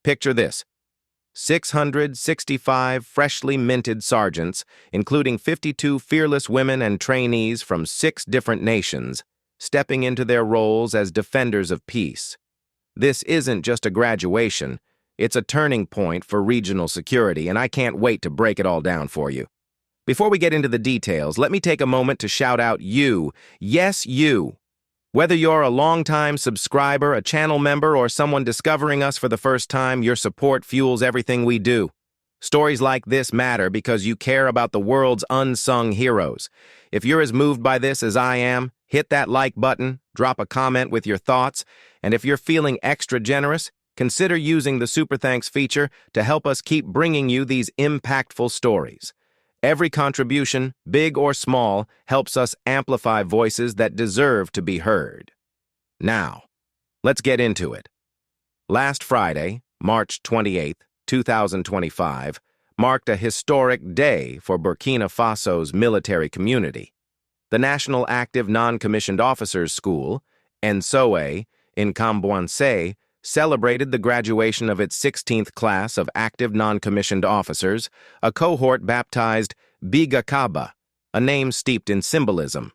Picture this: 665 freshly minted sergeants, including 52 fearless women and trainees from 6 different nations, stepping into their roles as defenders of peace. This isn't just a graduation, it's a turning point for regional security, and I can't wait to break it all down for you. Before we get into the details, let me take a moment to shout out you. Yes, you. Whether you're a longtime subscriber, a channel member, or someone discovering us for the first time, your support fuels everything we do. Stories like this matter because you care about the world's unsung heroes. If you're as moved by this as I am, hit that like button, drop a comment with your thoughts, and if you're feeling extra generous, consider using the Super Thanks feature to help us keep bringing you these impactful stories. Every contribution, big or small, helps us amplify voices that deserve to be heard. Now, let's get into it. Last Friday, March 28, 2025, marked a historic day for Burkina Faso's military community. The National Active Non-Commissioned Officers School, NSOA, in Kambouanse, celebrated the graduation of its 16th class of active non-commissioned officers, a cohort baptized Bigakaba, a name steeped in symbolism.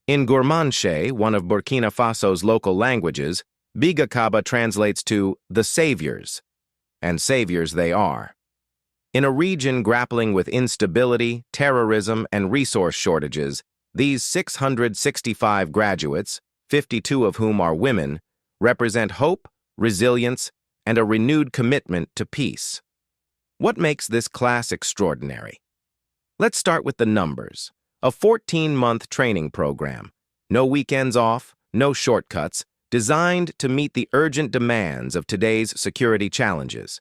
In Gourmanche, one of Burkina Faso's local languages, Bigakaba translates to the saviors, and saviors they are. In a region grappling with instability, terrorism, and resource shortages, these 665 graduates, 52 of whom are women, represent hope, resilience, and a renewed commitment to peace. What makes this class extraordinary? Let's start with the numbers. A 14-month training program. No weekends off, no shortcuts, designed to meet the urgent demands of today's security challenges.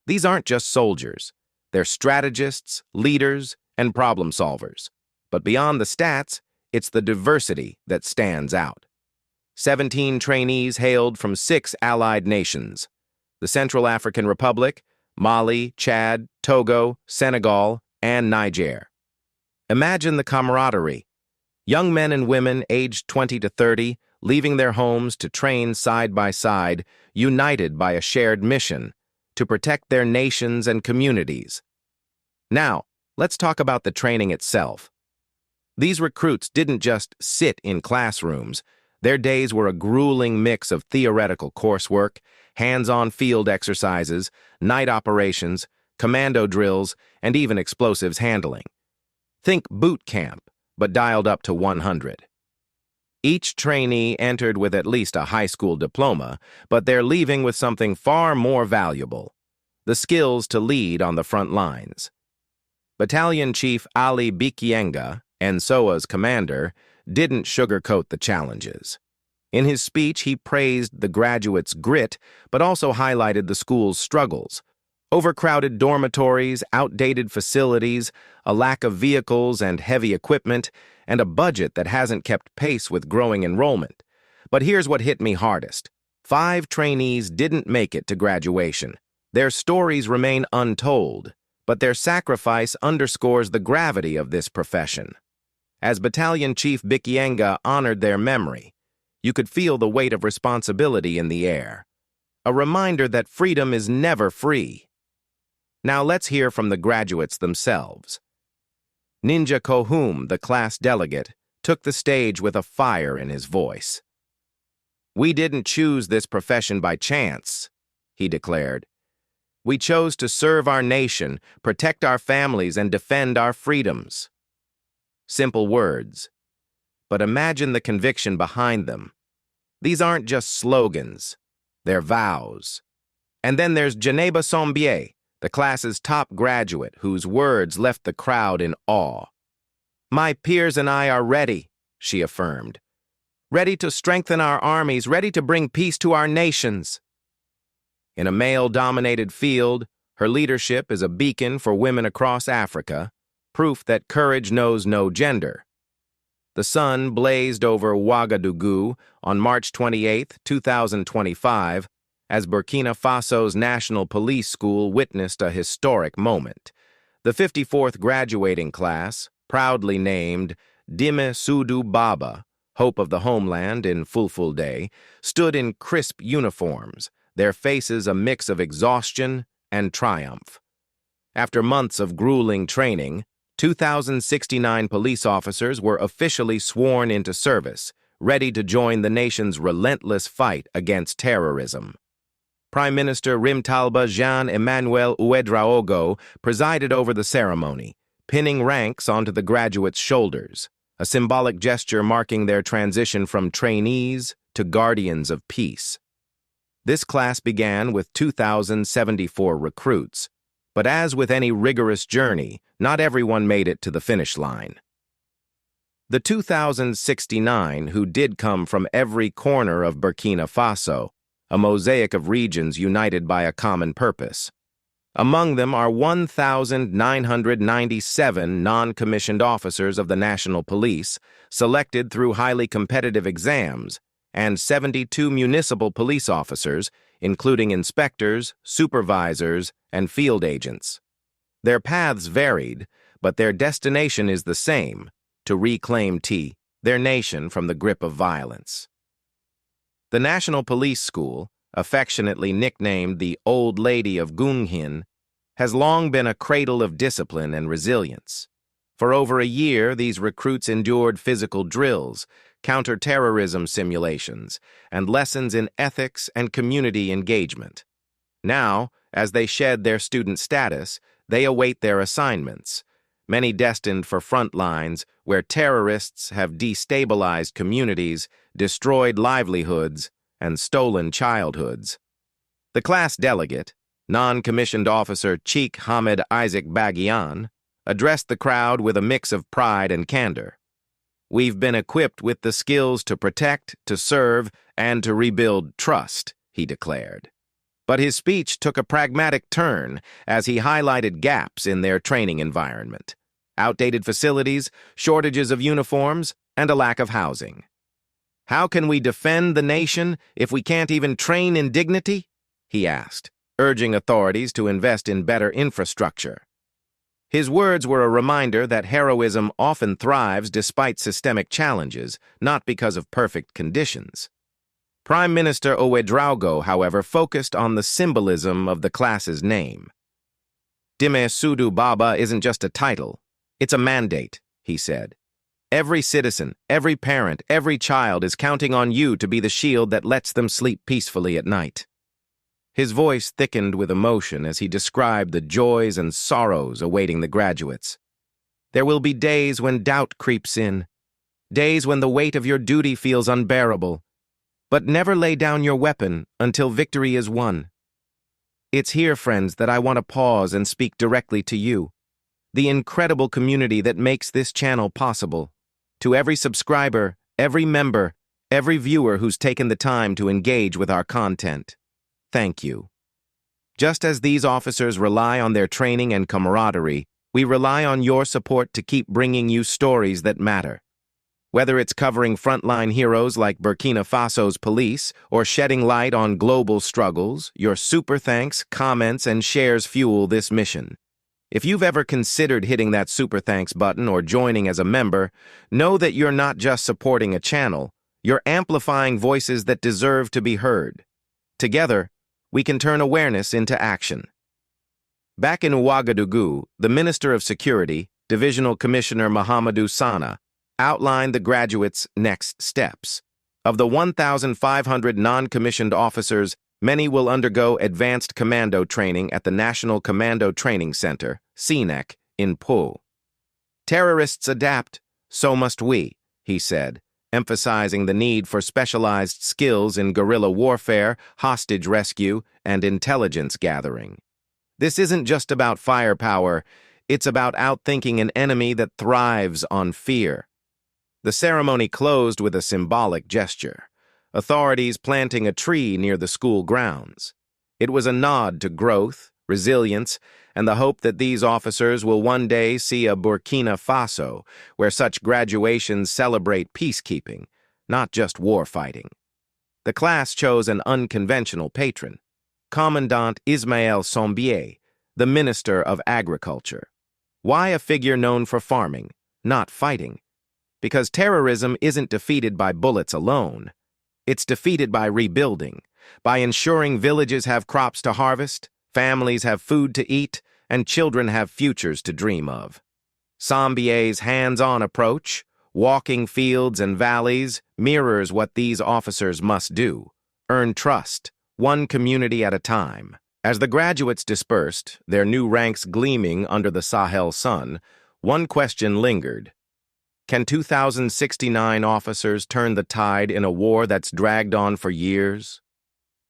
These aren't just soldiers. They're strategists, leaders, and problem solvers. But beyond the stats, it's the diversity that stands out. 17 trainees hailed from 6 allied nations: the Central African Republic, Mali, Chad, Togo, Senegal, and Niger. Imagine the camaraderie. Young men and women aged 20 to 30, leaving their homes to train side by side, united by a shared mission to protect their nations and communities. Now, let's talk about the training itself. These recruits didn't just sit in classrooms. Their days were a grueling mix of theoretical coursework, hands-on field exercises, night operations, commando drills, and even explosives handling. Think boot camp, but dialed up to 100. Each trainee entered with at least a high school diploma, but they're leaving with something far more valuable: the skills to lead on the front lines. Battalion Chief Ali Bikienga, NSOA's commander, didn't sugarcoat the challenges. In his speech, he praised the graduates' grit, but also highlighted the school's struggles: overcrowded dormitories, outdated facilities, a lack of vehicles and heavy equipment, and a budget that hasn't kept pace with growing enrollment. But here's what hit me hardest. 5 trainees didn't make it to graduation. Their stories remain untold, but their sacrifice underscores the gravity of this profession. As Battalion Chief Bikienga honored their memory, you could feel the weight of responsibility in the air. A reminder that freedom is never free. Now let's hear from the graduates themselves. Ninja Kohum, the class delegate, took the stage with a fire in his voice. "We didn't choose this profession by chance," he declared. "We chose to serve our nation, protect our families, and defend our freedoms." Simple words, but imagine the conviction behind them. These aren't just slogans, they're vows. And then there's Janeba Sombier, the class's top graduate, whose words left the crowd in awe. "My peers and I are ready," she affirmed. "Ready to strengthen our armies, ready to bring peace to our nations." In a male-dominated field, her leadership is a beacon for women across Africa, proof that courage knows no gender. The sun blazed over Ouédraogo on March 28, 2025, as Burkina Faso's National Police School witnessed a historic moment. The 54th graduating class, proudly named DIMMEH SUUDU BAABA, Hope of the Homeland in Fulfulde, stood in crisp uniforms, their faces a mix of exhaustion and triumph. After months of grueling training, 2,069 police officers were officially sworn into service, ready to join the nation's relentless fight against terrorism. Prime Minister Rimtalba Emmanuel Ouédraogo presided over the ceremony, pinning ranks onto the graduates' shoulders, a symbolic gesture marking their transition from trainees to guardians of peace. This class began with 2,074 recruits, but as with any rigorous journey, not everyone made it to the finish line. The 2,069 who did come from every corner of Burkina Faso, a mosaic of regions united by a common purpose. Among them are 1,997 non-commissioned officers of the National Police, selected through highly competitive exams, and 72 municipal police officers, including inspectors, supervisors, and field agents. Their paths varied, but their destination is the same: to reclaim their nation from the grip of violence. The National Police School, affectionately nicknamed the Old Lady of Gunghin, has long been a cradle of discipline and resilience. For over a year, these recruits endured physical drills, counter-terrorism simulations, and lessons in ethics and community engagement. Now, as they shed their student status, they await their assignments, many destined for front lines where terrorists have destabilized communities, destroyed livelihoods, and stolen childhoods. The class delegate, non-commissioned officer Sheikh Hamid Isaac Bagian, addressed the crowd with a mix of pride and candor. "We've been equipped with the skills to protect, to serve, and to rebuild trust," he declared. But his speech took a pragmatic turn as he highlighted gaps in their training environment: outdated facilities, shortages of uniforms, and a lack of housing. "How can we defend the nation if we can't even train in dignity?" he asked, urging authorities to invest in better infrastructure. His words were a reminder that heroism often thrives despite systemic challenges, not because of perfect conditions. Prime Minister Ouédraogo, however, focused on the symbolism of the class's name. "DIMMEH SUUDU BAABA isn't just a title, it's a mandate," he said. "Every citizen, every parent, every child is counting on you to be the shield that lets them sleep peacefully at night." His voice thickened with emotion as he described the joys and sorrows awaiting the graduates. "There will be days when doubt creeps in, days when the weight of your duty feels unbearable, but never lay down your weapon until victory is won. It's here, friends, that I want to pause and speak directly to you, the incredible community that makes this channel possible. To every subscriber, every member, every viewer who's taken the time to engage with our content, thank you. Just as these officers rely on their training and camaraderie, we rely on your support to keep bringing you stories that matter. Whether it's covering frontline heroes like Burkina Faso's police or shedding light on global struggles, your super thanks, comments, and shares fuel this mission. If you've ever considered hitting that super thanks button or joining as a member, know that you're not just supporting a channel, you're amplifying voices that deserve to be heard. Together, we can turn awareness into action. Back in Ouédraogo, the Minister of Security, Divisional Commissioner Mahamadou Sana, outlined the graduates' next steps. Of the 1,500 non-commissioned officers, many will undergo advanced commando training at the National Commando Training Center, CNEC, in Po. "Terrorists adapt, so must we," he said, emphasizing the need for specialized skills in guerrilla warfare, hostage rescue, and intelligence gathering. This isn't just about firepower, it's about outthinking an enemy that thrives on fear. The ceremony closed with a symbolic gesture, authorities planting a tree near the school grounds. It was a nod to growth, resilience, and the hope that these officers will one day see a Burkina Faso where such graduations celebrate peacekeeping, not just war fighting. The class chose an unconventional patron, Commandant Ismaël Sombier, the Minister of Agriculture. Why a figure known for farming, not fighting? Because terrorism isn't defeated by bullets alone. It's defeated by rebuilding, by ensuring villages have crops to harvest, families have food to eat, and children have futures to dream of. Sambie's hands-on approach, walking fields and valleys, mirrors what these officers must do: earn trust, one community at a time. As the graduates dispersed, their new ranks gleaming under the Sahel sun, one question lingered. Can 2,069 officers turn the tide in a war that's dragged on for years?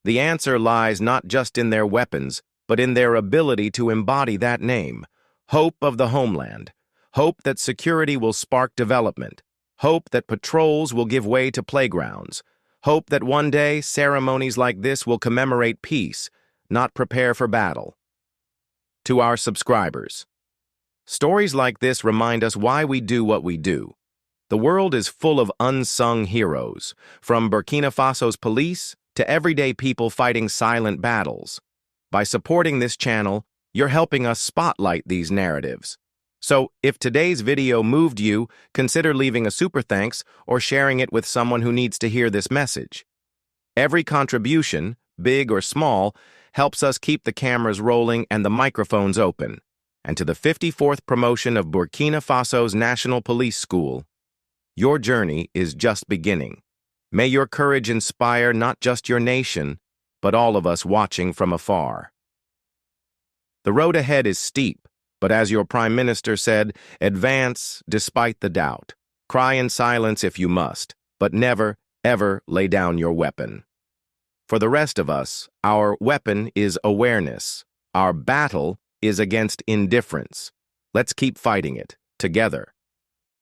The answer lies not just in their weapons, but in their ability to embody that name: hope of the homeland, hope that security will spark development, hope that patrols will give way to playgrounds, hope that one day ceremonies like this will commemorate peace, not prepare for battle. To our subscribers, stories like this remind us why we do what we do. The world is full of unsung heroes, from Burkina Faso's police to everyday people fighting silent battles. By supporting this channel, you're helping us spotlight these narratives. So, if today's video moved you, consider leaving a super thanks or sharing it with someone who needs to hear this message. Every contribution, big or small, helps us keep the cameras rolling and the microphones open. And to the 54th promotion of Burkina Faso's National Police School, your journey is just beginning. May your courage inspire not just your nation, but all of us watching from afar. The road ahead is steep, but as your Prime Minister said, advance despite the doubt. Cry in silence if you must, but never, ever lay down your weapon. For the rest of us, our weapon is awareness. Our battle is against indifference. Let's keep fighting it, together.